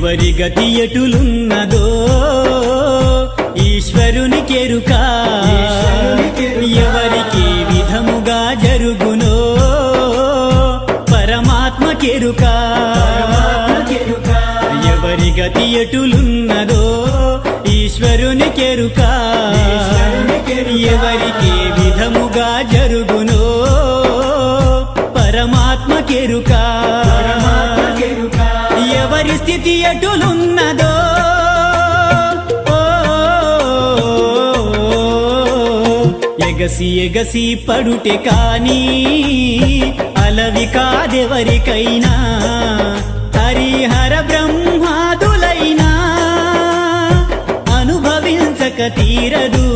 ఎవరి గతి ఎటులున్నదో ఈశ్వరునికెరుక ఎవరికి విధముగా జరుగునో పరమాత్మకెరుక ఎవరి గతి ఎటులున్నదో ఈశ్వరునికెరుక ఎవరికి విధముగా జరుగునో పరమాత్మకెరుక ఎవరి స్థితి ఎటులున్నదో ఎగసి ఎగసి పడుటే కాని అలవి కాదెవరికైనా హరిహర బ్రహ్మాదులైనా అనుభవించక తీరదు